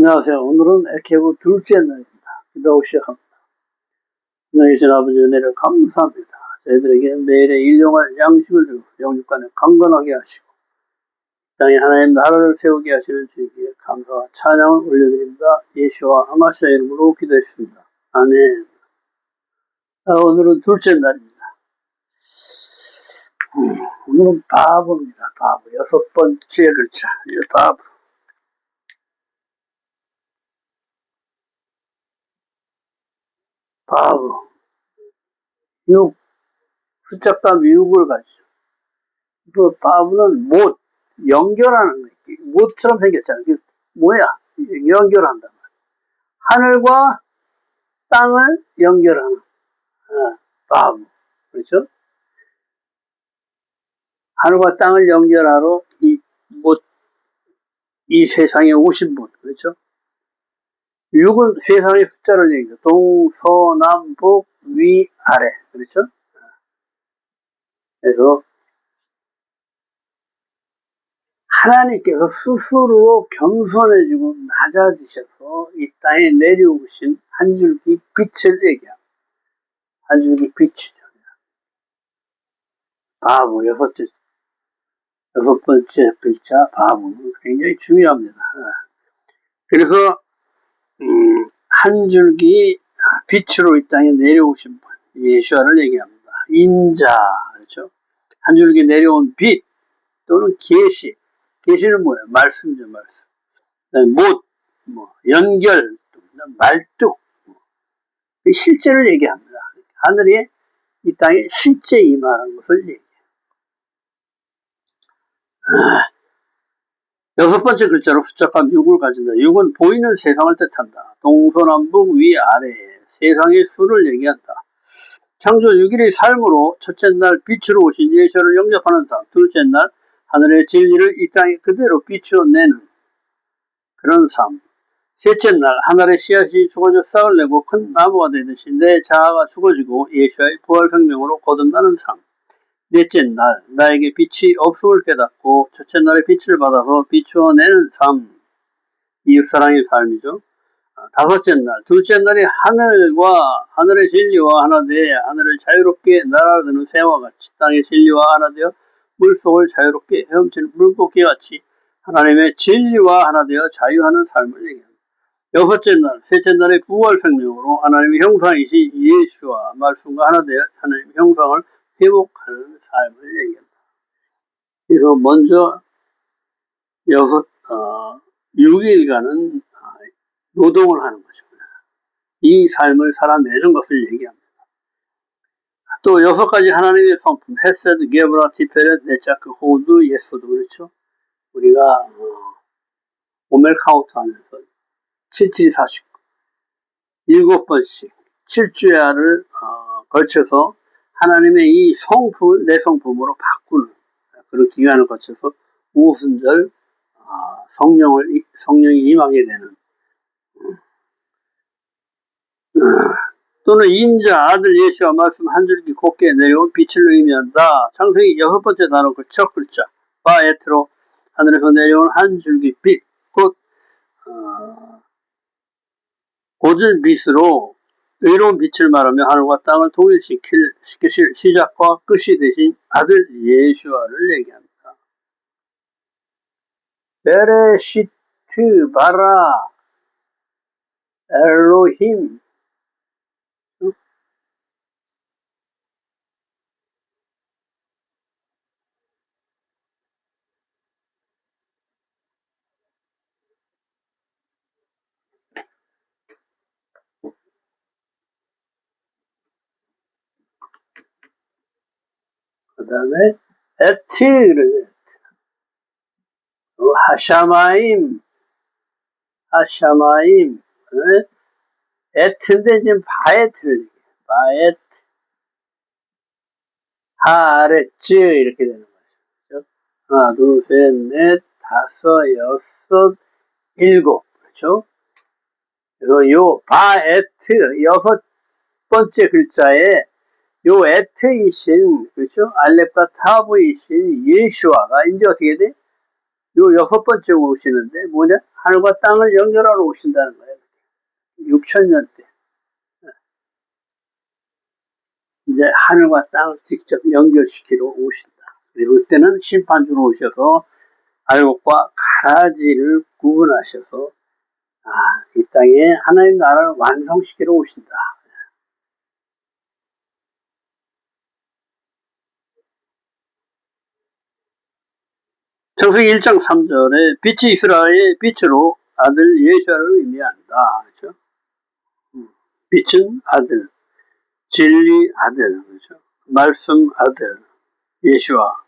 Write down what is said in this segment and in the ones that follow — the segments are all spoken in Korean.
안녕하세요. 오늘은 에케브 둘째 날입니다. 기도하고 시작합니다. 하나님 계신 아버지 은혜를 감사합니다. 저희들에게 매일의 일용할 양식을 주고 영육간에 강건하게 하시고 땅에 하나님 나라를 세우게 하시는 주님께 감사와 찬양을 올려드립니다. 예수와 하마시아 이름으로 기도했습니다. 아멘. 오늘은 둘째 날입니다. 오늘은 바보입니다. 바보. 6번째 글자. 바보. 바보. 6. 숫자값 6을 가지죠. 그 바보는 못, 연결하는 거예요. 못처럼 생겼잖아요. 뭐야? 연결한다. 하늘과 땅을 연결하는, 바보. 그렇죠? 하늘과 땅을 연결하러 이 세상에 오신 분. 그렇죠? 6은 세상의 숫자를 얘기해요. 동서남북 위아래. 그렇죠? 그래서 하나님께서 스스로 겸손해지고 낮아지셔서 이 땅에 내려오신 한 줄기 빛을 얘기합니다. 한 줄기 빛이죠. 바보, 여섯 번째 글자 바보는 굉장히 중요합니다. 그래서 한 줄기 빛으로 이 땅에 내려오신 분, 예수와를 얘기합니다. 인자, 그렇죠? 한 줄기 내려온 빛 또는 계시. 계시는 뭐예요? 말씀이죠, 말씀. 못, 연결, 말뚝, 실제를 얘기합니다. 하늘이 이 땅에 실제 임하는 것을 얘기해요. 6번째 글자로 숫자값 6을 가진다. 6은 보이는 세상을 뜻한다. 동서남북 위아래 세상의 수를 얘기한다. 창조 6일의 삶으로 첫째 날 빛으로 오신 예수를 영접하는 삶, 둘째 날 하늘의 진리를 이 땅에 그대로 비추어내는 그런 삶, 셋째 날 하늘의 씨앗이 죽어져 싹을 내고 큰 나무가 되듯이 내 자아가 죽어지고 예수의 부활생명으로 거듭나는 삶, 넷째 날 나에게 빛이 없음을 깨닫고 첫째 날의 빛을 받아서 비추어내는 삶, 이웃사랑의 삶이죠. 다섯째 날, 둘째 날이 하늘과 하늘의 진리와 하나 되어 하늘을 자유롭게 날아드는 새와 같이 땅의 진리와 하나 되어 물속을 자유롭게 헤엄치는 물고기 같이 하나님의 진리와 하나 되어 자유하는 삶을 얘기합니다. 여섯째 날, 셋째 날의 부활 생명으로 하나님의 형상이신 예수와 말씀과 하나 되어 하나님의 형상을 회복하는 삶을 얘기합니다. 그래서 먼저 6일간은 노동을 하는 거죠. 이 삶을 살아내는 것을 얘기합니다. 또 6가지 하나님의 성품, 헤세드, 게브라, 티페렛, 네자크, 호드, 예스도 그렇죠. 우리가 오멜 카운트 하면서 7749 7번씩 7주야를 걸쳐서 하나님의 이 성품을 내 성품으로 바꾸는 그런 기간을 거쳐서 오순절 성령이 임하게 되는 또는 인자 아들 예수와 말씀 한 줄기 곱게 내려온 빛을 의미한다. 창세기 6번째 단어 첫 글자 바에트로 하늘에서 내려온 한 줄기 빛, 곧 고질 빛으로 의로운 빛을 말하며 하늘과 땅을 통일시킬 시작과 끝이 되신 아들 예수와를 얘기합니다. 베레시트 바라 엘로힘 그 다음에 에트 하샤마임 에트인데 지금 바에트를 바에트 하레츠 이렇게 되는 거죠. 하나 둘 셋 넷 다섯 여섯 일곱 그렇죠. 그래서 요 바에트 6번째 글자에 요 에트이신 그렇죠. 알렙과 타브이신 예수아가 이제 어떻게 돼? 요 6번째 오시는데 뭐냐? 하늘과 땅을 연결하러 오신다는 거예요. 6천년 때. 이제 하늘과 땅을 직접 연결시키러 오신다. 그리고 그때는 심판주로 오셔서 알곡과 가라지를 구분하셔서 이 땅에 하나님 나라를 완성시키러 오신다. 창세기 1장 3절에 빛이 이스라엘의 빛으로 아들 예수를 의미한다. 그렇죠? 빛은 아들, 진리 아들, 그렇죠? 말씀 아들, 예수와.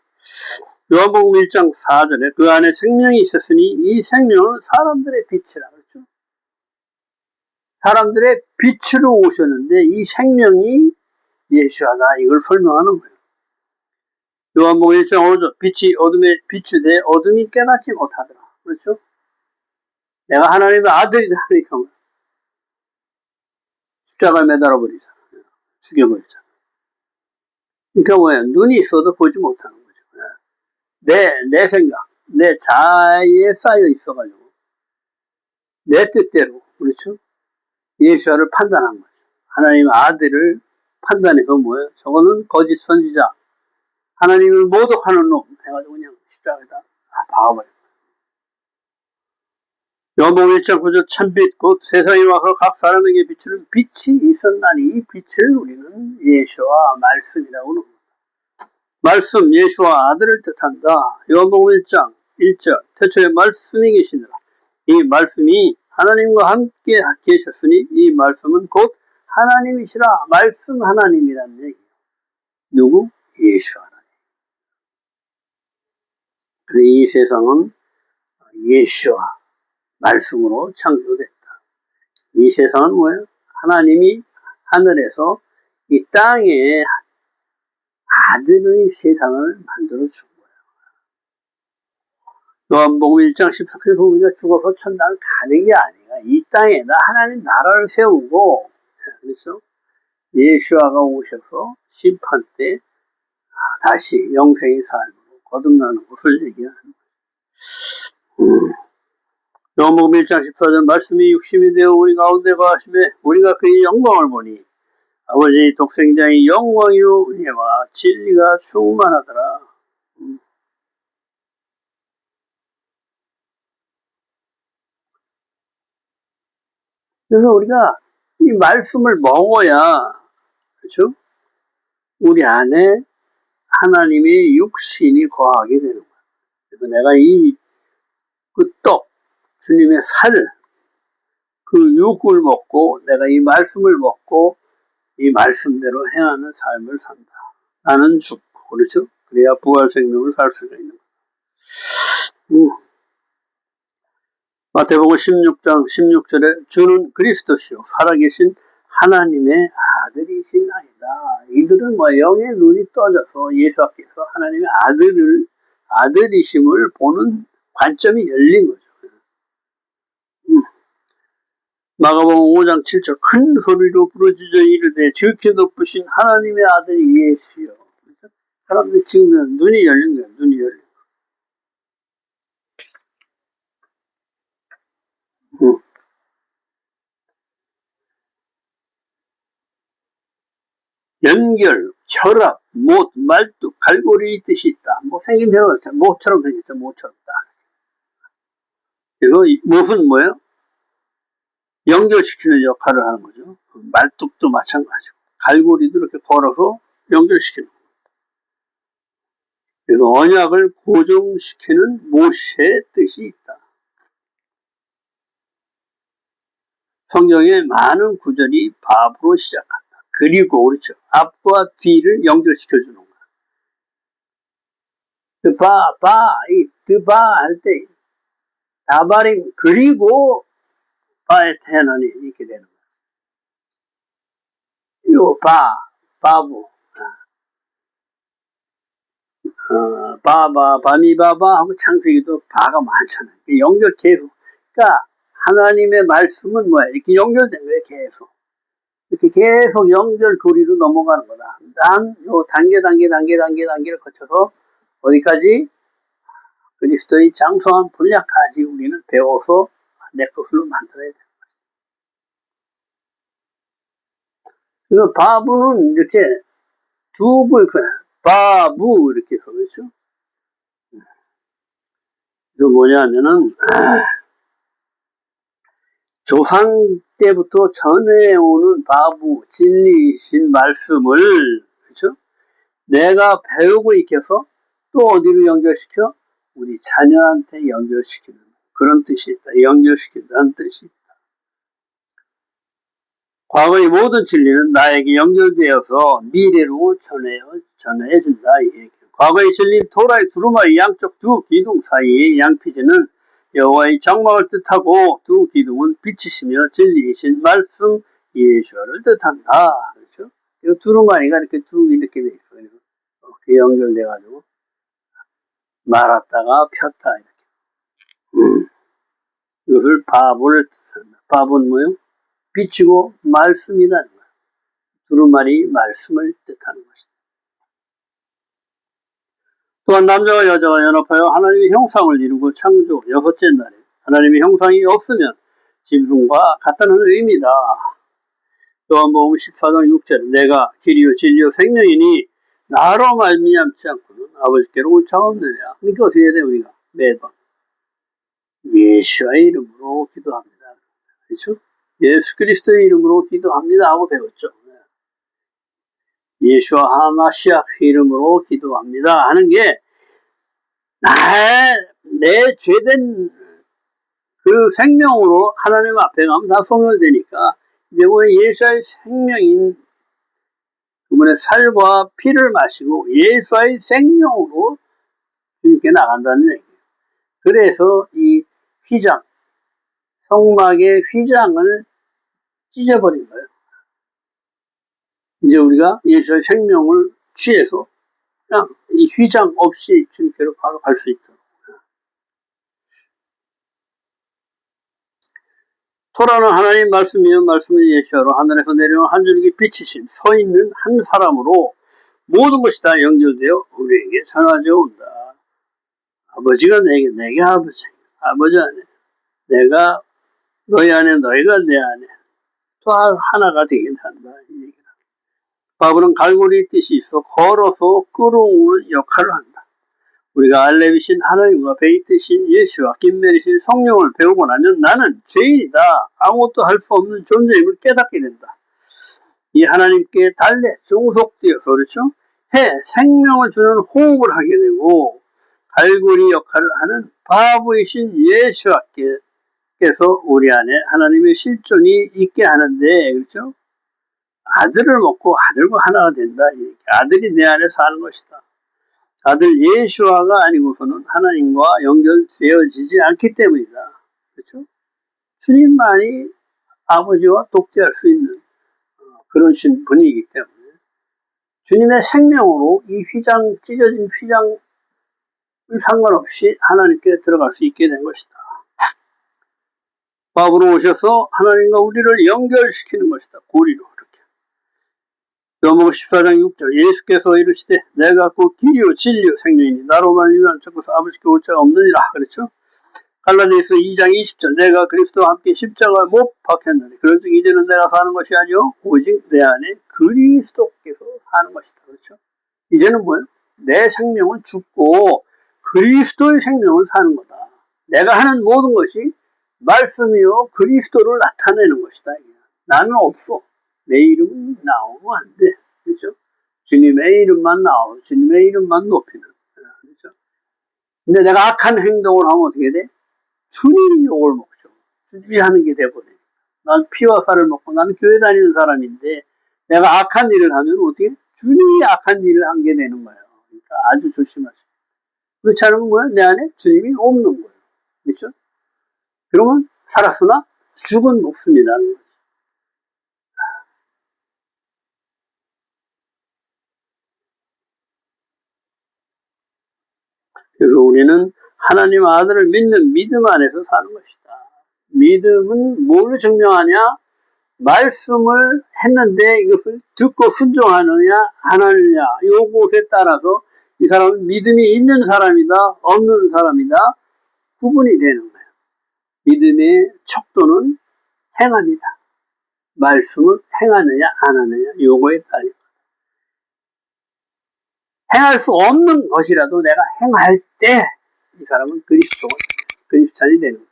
요한복음 1장 4절에 그 안에 생명이 있었으니 이 생명은 사람들의 빛이라. 그렇죠? 사람들의 빛으로 오셨는데 이 생명이 예수하다. 이걸 설명하는 거예요. 요한복음 1장 5절 빛이 어둠에 비추되 어둠이 깨닫지 못하더라. 그렇죠? 내가 하나님의 아들이다 하니까 십자가에 매달아 버리잖아. 죽여버리잖아. 그러니까 뭐야? 눈이 있어도 보지 못하는 거죠. 내 생각, 내 자아에 쌓여 있어가지고 내 뜻대로, 그렇죠? 예수를 판단한 거죠. 하나님 아들을 판단해서 뭐예요? 저거는 거짓 선지자, 하나님을 모독하는 놈 해가지고 그냥 십자가에다 박아버려요. 요한복음 1장 9절 참빛 곧 세상에 와서 각 사람에게 비추는 빛이 있었나니 이 빛을 우리는 예수와 말씀이라고 합니다. 말씀 예수와 아들을 뜻한다. 요한복음 1장 1절 태초에 말씀이 계시니라. 이 말씀이 하나님과 함께 계셨으니 이 말씀은 곧 하나님이시라. 말씀 하나님이라는 얘기예요. 누구? 예수 하나님. 그래서 이 세상은 예수와 말씀으로 창조됐다. 이 세상은 뭐예요? 하나님이 하늘에서 이 땅에 아들의 세상을 만들어 준 거예요. 요한복음 1장 14절에서 우리가 죽어서 천당을 가는 게 아니라 이 땅에다 하나님 나라를 세우고, 그렇죠? 예수아가 오셔서 심판 때 다시 영생의 삶으로 거듭나는 것을 얘기하는 거예요. 요한복음 1장 14절 말씀이 육신이 되어 우리 가운데 거하시매 우리가 그의 영광을 보니 아버지 독생자의 영광이요 은혜와 진리가 충만하더라. 그래서 우리가 이 말씀을 먹어야, 그렇죠? 우리 안에 하나님의 육신이 거하게 되는 거야. 그래서 내가 그 떡, 주님의 살, 그 육을 먹고 내가 이 말씀을 먹고 이 말씀대로 행하는 삶을 산다. 나는 죽고, 그렇죠? 그래야 부활 생명을 살 수가 있는 거야. 마태복음 16장 16절에 주는 그리스도시요 살아계신 하나님의 아들이시나이다. 이들은 영의 눈이 떠져서 예수께서 하나님의 아들이심을 보는 관점이 열린 거죠. 마가복음 5장 7절 큰 소리로 부르짖어 이르되 주께 높으신 하나님의 아들 예수여. 사람들이 지금 눈이 열린 거예요. 눈이 열린 거예요. 연결, 혈압, 못, 말뚝, 갈고리 뜻이 있다. 생긴 대로 못처럼 생겼죠. 못처럼 딱. 그래서 못은 뭐예요? 연결시키는 역할을 하는 거죠. 말뚝도 마찬가지고 갈고리도 이렇게 걸어서 연결시키는 거예요. 그래서 언약을 고정시키는 모세의 뜻이 있다. 성경에 많은 구절이 밥으로 시작한다. 그리고 그렇죠. 앞과 뒤를 연결시켜주는 거야. 할 때 다바림 그리고 바의 태난이 이렇게 되는 거야. 요 바부 바미바바 하고 창세기도 바가 많잖아요. 연결 계속. 그러니까 하나님의 말씀은 뭐야? 이렇게 연결된 거예요. 계속. 이렇게 계속 연결고리로 넘어가는 거다. 난 요 단계를 거쳐서 어디까지? 그리스도의 장성한 분량까지 우리는 배워서 내 것으로 만들어야 돼. 그래서 바부는 이렇게 두부, 바부 이렇게 해서 그렇죠. 그 뭐냐면은 조상 때부터 전해오는 바부 진리이신 말씀을 그렇죠. 내가 배우고 익혀서 또 어디로 연결시켜? 우리 자녀한테 연결시키는 그런 뜻이 있다. 연결시킨다는 뜻이 있다. 과거의 모든 진리는 나에게 연결되어서 미래로 전해진다. 이 얘기. 과거의 진리 토라의 두루마리 양쪽 두 기둥 사이의 양피지는 여호와의 장막을 뜻하고 두 기둥은 빛이시며 진리이신 말씀 예수를 뜻한다. 그렇죠? 이 두루마리가 이렇게 쭉 이렇게 돼 있어요. 이렇게 연결돼가지고 말았다가 폈다 이렇게. 이것을 바보를 뜻한다. 바보는 뭐요? 빛이고 말씀이라는 거예요. 두루마리 말씀을 뜻하는 것이다. 또한 남자와 여자가 연합하여 하나님의 형상을 이루고 창조 여섯째 날에 하나님의 형상이 없으면 짐승과 같다는 의미다. 요한복음 14장 6절 내가 길이요 진리요 생명이니 나로 말미암지 않고는 아버지께로 올 자가 없느냐. 그러니까 어떻게 해야 돼 우리가 매번 예수의 이름으로 기도합니다. 그렇죠? 예수 그리스도의 이름으로 기도합니다 하고 배웠죠. 예수와 하마시아 이름으로 기도합니다 하는 게 내 죄된 그 생명으로 하나님 앞에 가면 다 소멸되니까 이제 뭐 예수의 생명인 그분의 살과 피를 마시고 예수의 생명으로 주님께 나간다는 얘기예요. 그래서 이 휘장, 성막의 휘장을 찢어버린 거예요. 이제 우리가 예수의 생명을 취해서 그냥 이 휘장 없이 주님께로 바로 갈 수 있도록. 토라는 하나님 말씀이요 말씀은 예시하로 하늘에서 내려온 한 줄기 빛이신 서 있는 한 사람으로 모든 것이 다 연결되어 우리에게 전하져 온다. 아버지가 내게 아버지 안에 내가 너희 안에 너희가 내 안에 또 하나가 되긴 한다. 이 얘기다. 바울은 갈고리 뜻이 있어 걸어서 끌어오는 역할을 한다. 우리가 알레비신 하나님과 베이트신 예수와 김메리신 성령을 배우고 나면 나는 죄인이다. 아무것도 할 수 없는 존재임을 깨닫게 된다. 이 하나님께 달래 종속되어서 그렇죠? 생명을 주는 호흡을 하게 되고 갈고리 역할을 하는 바보이신 예수께서 우리 안에 하나님의 실존이 있게 하는데 그렇죠? 아들을 먹고 아들과 하나가 된다. 아들이 내 안에 사는 것이다. 아들 예수아가 아니고서는 하나님과 연결되어지지 않기 때문이다. 그렇죠? 주님만이 아버지와 독대할 수 있는 그런 분이기 때문에 주님의 생명으로 이 찢어진 휘장을 상관없이 하나님께 들어갈 수 있게 된 것이다. 바울은 오셔서 하나님과 우리를 연결시키는 것이다. 고리로. 요한복음 14장 6절 예수께서 이르시되 내가 곧 길이요 진리요 생명이니 나로 말미암지 않고서 아버지께 올 자가 없느니라. 그렇죠? 갈라디아서 2장 20절 내가 그리스도와 함께 십자가에 못 박혔느니 그런즉 이제는 내가 사는 것이 아니요 오직 내 안에 그리스도께서 사는 것이다. 그렇죠? 이제는 뭐예요? 내 생명은 죽고 그리스도의 생명을 사는 거다. 내가 하는 모든 것이 말씀이요 그리스도를 나타내는 것이다. 나는 없어. 내 이름은 나오면 안 돼. 그렇죠? 주님의 이름만 나오고 주님의 이름만 높이는. 그렇죠? 근데 내가 악한 행동을 하면 어떻게 돼? 주님이 욕을 먹죠. 주님이 하는 게 돼버려. 난 피와 살을 먹고 나는 교회 다니는 사람인데 내가 악한 일을 하면 어떻게? 주님이 악한 일을 한 게 되는 거예요. 그러니까 아주 조심하세요. 그렇지 않으면 뭐야? 내 안에 주님이 없는 거예요. 그렇죠? 그러면 살았으나 죽은 목숨이라는 거예요. 그래서 우리는 하나님 아들을 믿는 믿음 안에서 사는 것이다. 믿음은 뭘 증명하냐? 말씀을 했는데 이것을 듣고 순종하느냐 안 하느냐 요것에 따라서 이 사람은 믿음이 있는 사람이다, 없는 사람이다, 구분이 되는 거예요. 믿음의 척도는 행함이다. 말씀을 행하느냐, 안 하느냐, 요거에 따라. 행할 수 없는 것이라도 내가 행할 때, 이 사람은 그리스도인이 되는 거예요.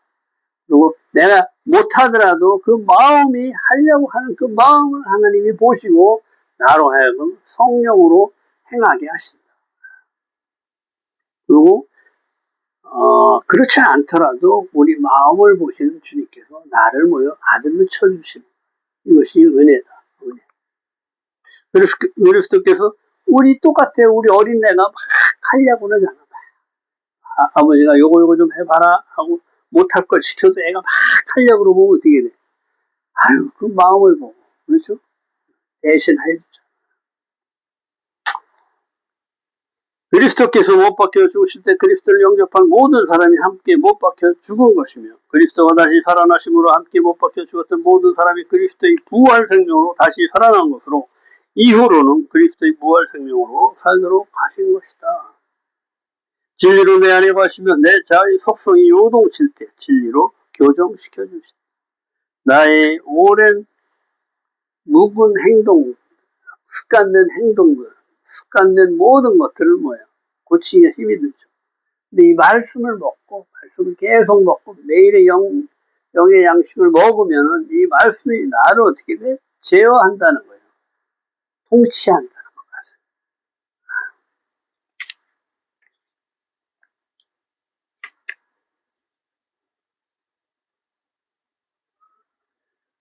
그리고 내가 못하더라도 그 마음이 하려고 하는 그 마음을 하나님이 보시고 나로 하여금 성령으로 행하게 하신다. 그리고 그렇지 않더라도 우리 마음을 보시는 주님께서 나를 아들로 쳐주시는 이것이 은혜다. 은혜. 그래서 그리스도께서 우리 똑같아요. 우리 어린애가 막 하려고 그러잖아. 아버지가 요거 좀 해봐라 하고 못할 걸 시켜도 애가 막 하려고 그러면 어떻게 돼? 아유, 그 마음을 보고, 그렇죠? 대신 해주죠. 그리스도께서 못 박혀 죽으실 때 그리스도를 영접한 모든 사람이 함께 못 박혀 죽은 것이며, 그리스도가 다시 살아나심으로 함께 못 박혀 죽었던 모든 사람이 그리스도의 부활 생명으로 다시 살아난 것으로, 이후로는 그리스도의 부활 생명으로 살도록 하신 것이다. 진리로 내 안에 거하시면 내 자의 속성이 요동칠 때 진리로 교정시켜 주시다. 나의 오랜 묵은 행동, 습관된 행동들, 습관된 모든 것들을 고치기에 힘이 들죠. 근데 이 말씀을 계속 먹고 매일의 영의 양식을 먹으면은 이 말씀이 나를 어떻게 돼? 제어한다는 거예요. 통치한다는 거예요.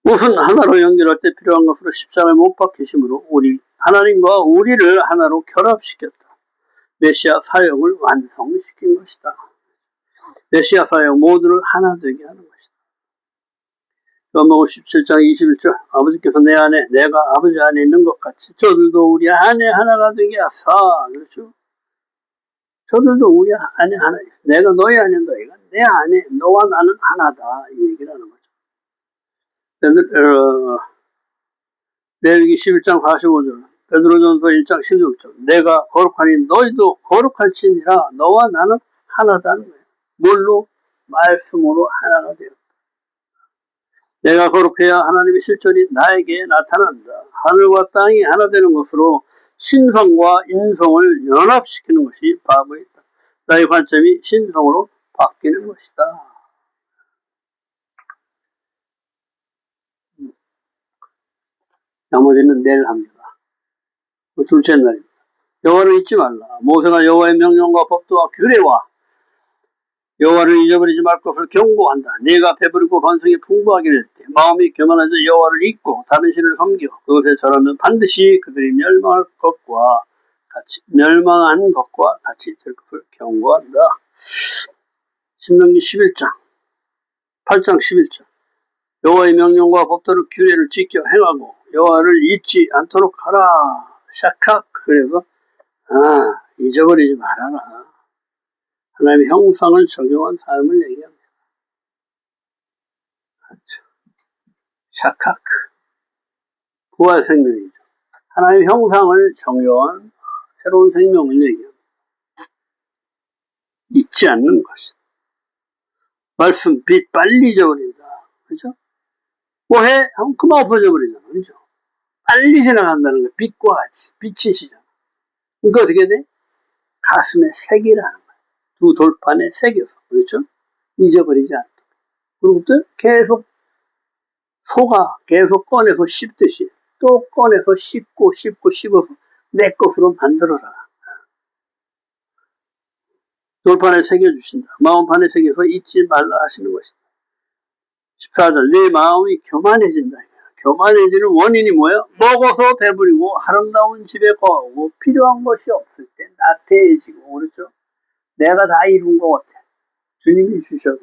우선 하나로 연결할 때 필요한 것으로 십자가에 못 박히심으로 하나님과 우리를 하나로 결합시켰다. 메시아 사역을 완성시킨 것이다. 메시아 사역 모두를 하나 되게 하는 것이다. 요한복음 17장 21절 아버지께서 내 안에 내가 아버지 안에 있는 것 같이 저들도 우리 안에 하나가 되게 하사. 그렇죠? 저들도 우리 안에 하나, 내가 너희 안에 너희가 내 안에 너와 나는 하나다 이 얘기를 하는 거죠. 레위기 11장 45절 베드로전서 1장 16절 내가 거룩하니 너희도 거룩할지니라 너와 나는 하나다는 거예요. 뭘로? 말씀으로 하나가 되었다. 내가 거룩해야 하나님의 실존이 나에게 나타난다. 하늘과 땅이 하나 되는 것으로 신성과 인성을 연합시키는 것이 바보이다. 나의 관점이 신성으로 바뀌는 것이다. 나머지는 내일 합니다. 둘째 날입니다. 여호와를 잊지 말라. 모세가 여호와의 명령과 법도와 규례와 여호와를 잊어버리지 말 것을 경고한다. 네가 배부르고 번성이 풍부하게 될 때 마음이 교만해져 여호와를 잊고 다른 신을 섬겨 그것에 절하면 반드시 그들이 멸망한 것과 같이 될 것을 경고한다. 신명기 11장 8장 11절 여호와의 명령과 법도를 규례를 지켜 행하고 여호와를 잊지 않도록 하라. 샤칵. 그래서 잊어버리지 말아라. 하나님의 형상을 적용한 삶을 얘기합니다. 그렇죠. 샤카크. 부활 생명이죠. 하나님의 형상을 적용한 새로운 생명을 얘기합니다. 잊지 않는 것이다. 말씀, 빛 빨리 잊어버린다. 그죠? 뭐 해? 하면 그만 없어져 버리잖아. 그죠? 빨리 지나간다는 거 빛과 같이. 빛이시잖아. 그러니까 어떻게 돼? 가슴에 새기라는 거야. 두 돌판에 새겨서. 그렇죠? 잊어버리지 않도록. 그리고 또 계속 계속 꺼내서 씹듯이 또 꺼내서 씹고 씹어서 내 것으로 만들어라. 돌판에 새겨주신다. 마음판에 새겨서 잊지 말라 하시는 것이다. 14절 내 마음이 교만해진다. 교만해지는 원인이 뭐예요? 먹어서 배부리고 아름다운 집에 거하고 필요한 것이 없을 때 나태해지고. 그렇죠? 내가 다 이룬 것 같아. 주님이 주셔서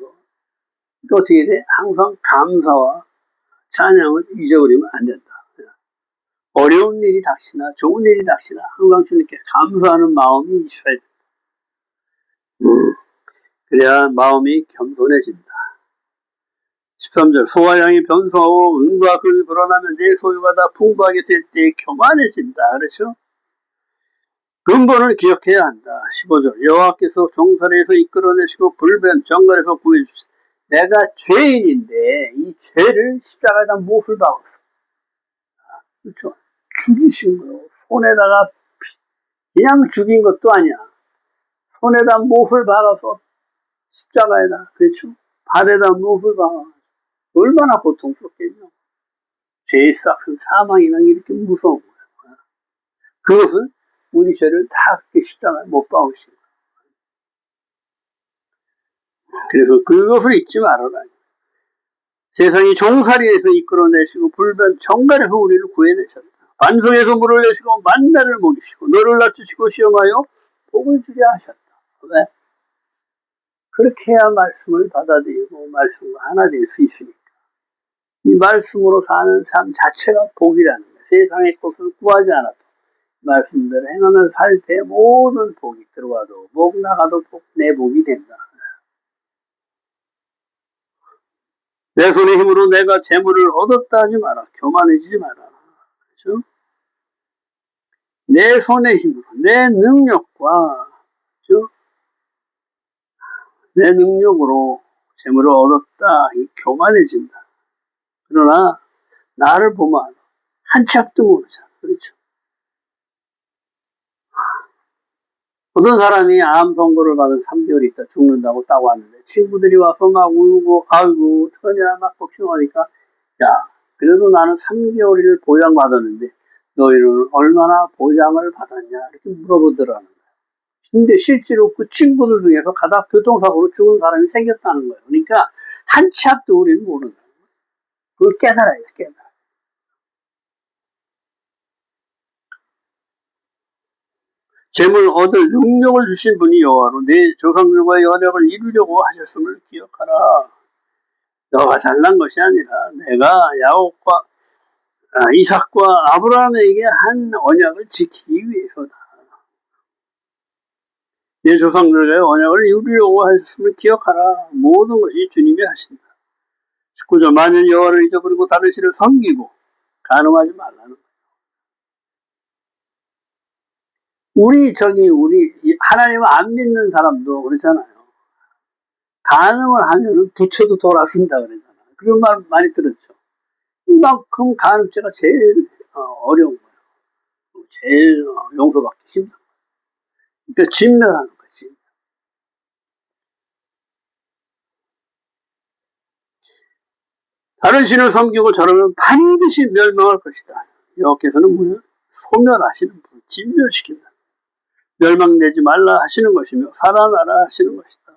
또 어떻게 돼? 항상 감사와 찬양을 잊어버리면 안 된다. 어려운 일이 닥치나 좋은 일이 닥치나 항상 주님께 감사하는 마음이 있어야 된다. 그래야 마음이 겸손해진다. 13절 소와 양이 변성하고 은과 금이 불어나면 내 소유가 다 풍부하게 될 때 교만해진다. 그렇죠? 근본을 기억해야 한다. 15절 여호와께서 종살이에서 이끌어내시고 불변 정갈에서 구해주시다. 내가 죄인인데 이 죄를 십자가에다 못을 박았어. 그렇죠? 죽이신 거예요. 손에다가 그냥 죽인 것도 아니야. 손에다 못을 박아서 십자가에다, 그렇죠? 발에다 못을 박아. 얼마나 고통스럽겠냐. 죄의 싹은 사망이라는 게 이렇게 무서운 거야. 그것은 우리 죄를 다 그렇게 십자가에 못 박으신 거야. 그래서 그것을 잊지 말아라. 세상이 종살이에서 이끌어내시고 불변 정갈에서 우리를 구해내셨다. 반석에서 물을 내시고 만나를 먹이시고 너를 낮추시고 시험하여 복을 주려 하셨다. 왜? 그렇게 해야 말씀을 받아들이고 말씀과 하나 될 수 있으니까. 이 말씀으로 사는 삶 자체가 복이라는 거예요. 세상의 것을 구하지 않아도 말씀대로 행하면 살 때 모든 복이 들어와도 복 나가도 복, 내 복이 된다. 내 손의 힘으로 내가 재물을 얻었다 하지 마라. 교만해지지 마라. 그렇죠? 내 손의 힘으로, 내 능력과, 그렇죠? 내 능력으로 재물을 얻었다. 이 교만해진다. 그러나 나를 보면 한 치 앞도 모르잖아. 그렇죠? 어떤 사람이 암 선고를 받은 3개월 있다 죽는다고 딱 왔는데 친구들이 와서 막 울고 아이고 어떡하냐 막 걱정하니까 야 그래도 나는 3개월을 보장받았는데 너희는 얼마나 보장을 받았냐 이렇게 물어보더라는 거예요. 근데 실제로 그 친구들 중에서 가다 교통사고로 죽은 사람이 생겼다는 거예요. 그러니까 한 치 앞도 우리는 모른다. 그걸 깨달아야 돼. 깨달아. 재물 얻을 능력을 주신 분이 여호와로 내 조상들과의 언약을 이루려고 하셨음을 기억하라. 너가 잘난 것이 아니라 내가 야곱과 이삭과 아브라함에게 한 언약을 지키기 위해서다. 내 조상들과의 언약을 이루려고 하셨음을 기억하라. 모든 것이 주님이 하신다. 19절 만일 여호와를 잊어버리고 다른 신을 섬기고 간음하지 말라는 거예요. 우리 하나님을 안 믿는 사람도 그렇잖아요. 간음을 하면은 부처도 돌아선다 그러잖아요. 그런 말 많이 들었죠. 이만큼 간음죄가 제일 어려운 거예요. 제일 용서받기 힘든 거예요. 그러니까 진멸하는 거지. 다른 신을 섬기고 저러면 반드시 멸망할 것이다. 여호와께서는 뭐예요? 소멸하시는 분, 진멸시킨다. 멸망되지 말라 하시는 것이며 살아나라 하시는 것이다.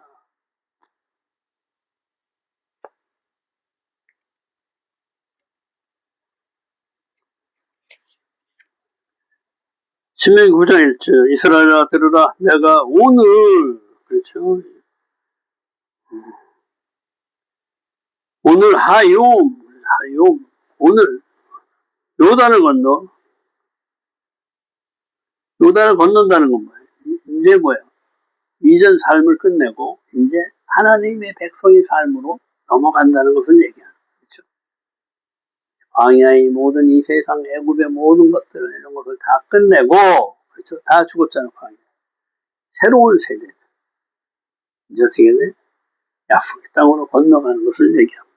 신명기 9장 1절 이스라엘아 들으라 내가 오늘 그렇죠. 오늘 하욤 오늘 요단을 건넌다는 건 뭐예요? 이제 뭐야? 이전 삶을 끝내고 이제 하나님의 백성의 삶으로 넘어간다는 것을 얘기하는 거죠. 광야의 모든 이 세상 애굽의 모든 것들을 이런 것을 다 끝내고 그렇죠? 다 죽었잖아요. 광야. 새로운 세대 이제 어떻게 돼? 약속의 땅으로 건너가는 것을 얘기합니다.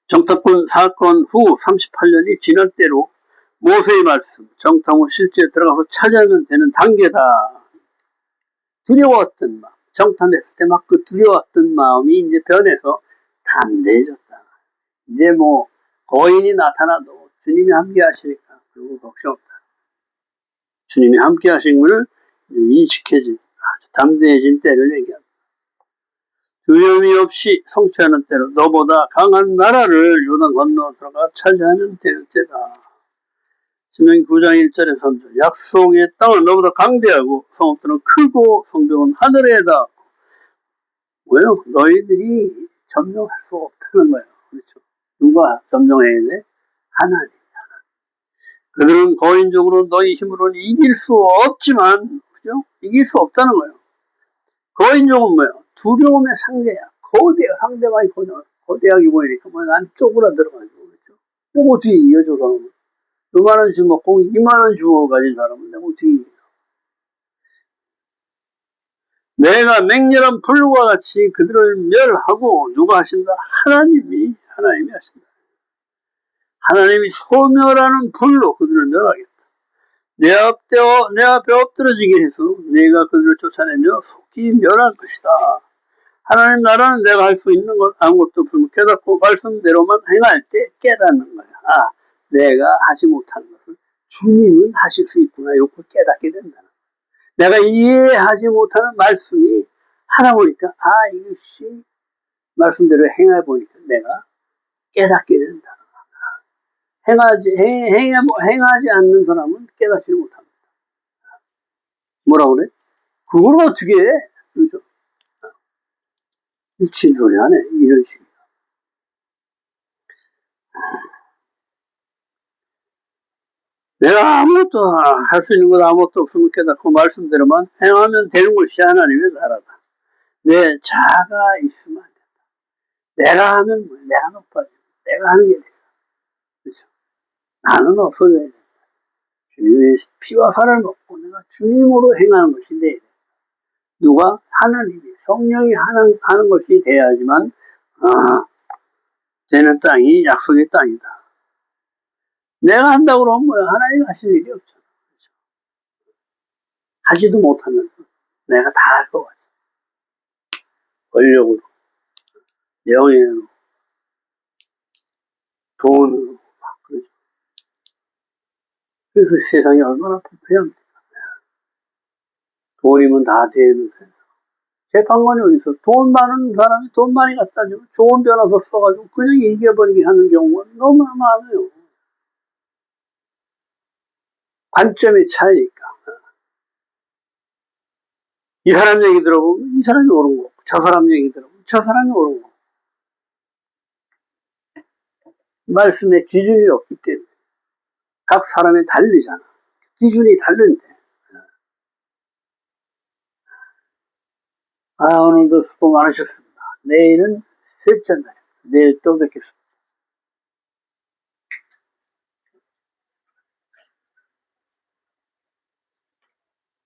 정탐꾼 사건 후 38년이 지난 때로 모세의 말씀, 정탐 후 실제 들어가서 찾아내면 되는 단계다. 두려웠던 마음, 정탐했을 때 막 그 두려웠던 마음이 이제 변해서 담대해졌다. 이제 뭐 거인이 나타나도 주님이 함께 하시니까 그리고 걱정 없다. 주님이 함께 하신 것을 인식해진 아주 담대해진 때를 얘기합니다. 두려움이 없이 성취하는 때로 너보다 강한 나라를 요단 건너 들어가 차지하면 되는 때다. 신명기 9장 1절에 3절 약속의 땅은 너보다 강대하고 성읍들은 크고 성벽은 하늘에 닿았고 왜요? 너희들이 점령할 수 없다는 거예요. 그렇죠? 누가 점령해야 돼? 하나님. 그들은 거인적으로 너희 힘으로는 이길 수 없지만 그죠? 이길 수 없다는 거예요. 거인족은 뭐예요? 두려움의 상대야. 상대방이 거대하게 보이니까 난 쪼그라 들어가지고 그렇죠? 또 어떻게 이겨줘서 요만한 주먹, 꼭 이만한 주먹을 가진 사람은 내가 어떻게 이겨? 내가 맹렬한 불과 같이 그들을 멸하고 누가 하신다? 하나님이 하신다. 하나님이 소멸하는 불로 그들을 멸하겠다. 내 앞에 엎드러지게 해서 내가 그들을 쫓아내며 속히 멸할 것이다. 하나님 나라는 내가 할 수 있는 것 아무것도 없으면 깨닫고 말씀대로만 행할 때 깨닫는 거야. 아, 내가 하지 못하는 것을 주님은 하실 수 있구나. 이걸 깨닫게 된다. 내가 이해하지 못하는 말씀이 하다 보니까 이것이 말씀대로 행해 보니까 내가 깨닫게 된다. 행하지 않는 사람은 깨닫지를 못합니다. 뭐라 그래? 그걸 어떻게 해? 그죠? 미친 소리 하네. 이런 식으로. 내가 아무것도 할 수 있는 것 아무것도 없으면 깨닫고 말씀대로만 행하면 되는 것이 하나님의 나라다. 내 자아가 있으면 안 된다. 내가 하면 뭐야? 내가 높아져. 내가 하는 게 되죠. 그렇죠? 나는 없어져야 된다. 주님의 피와 살을 먹고 내가 주님으로 행하는 것이 돼야 된다. 누가? 하나님이, 성령이 하는 것이 돼야지만 되는 땅이 약속의 땅이다. 내가 한다고 그러면 뭐야? 하나님 하실 일이 없잖아. 그렇죠? 하지도 못하면서 내가 다 할 것 같아. 권력으로, 명예로, 돈으로, 그렇죠. 그래서 세상이 얼마나 부패합니까? 돈이면 다 되는 거예요. 재판관이 어디서 돈 많은 사람이 돈 많이 갖다 주고 좋은 변호사 써가지고 그냥 이겨버리게 하는 경우가 너무나 많아요. 관점의 차이니까. 이 사람 얘기 들어보면 이 사람이 옳은 거고, 저 사람 얘기 들어보면 저 사람이 옳은 거고. 말씀에 기준이 없기 때문에 각 사람이 달리잖아. 기준이 다른데. 오늘도 수고 많으셨습니다. 내일은 셋째 날. 내일 또 뵙겠습니다.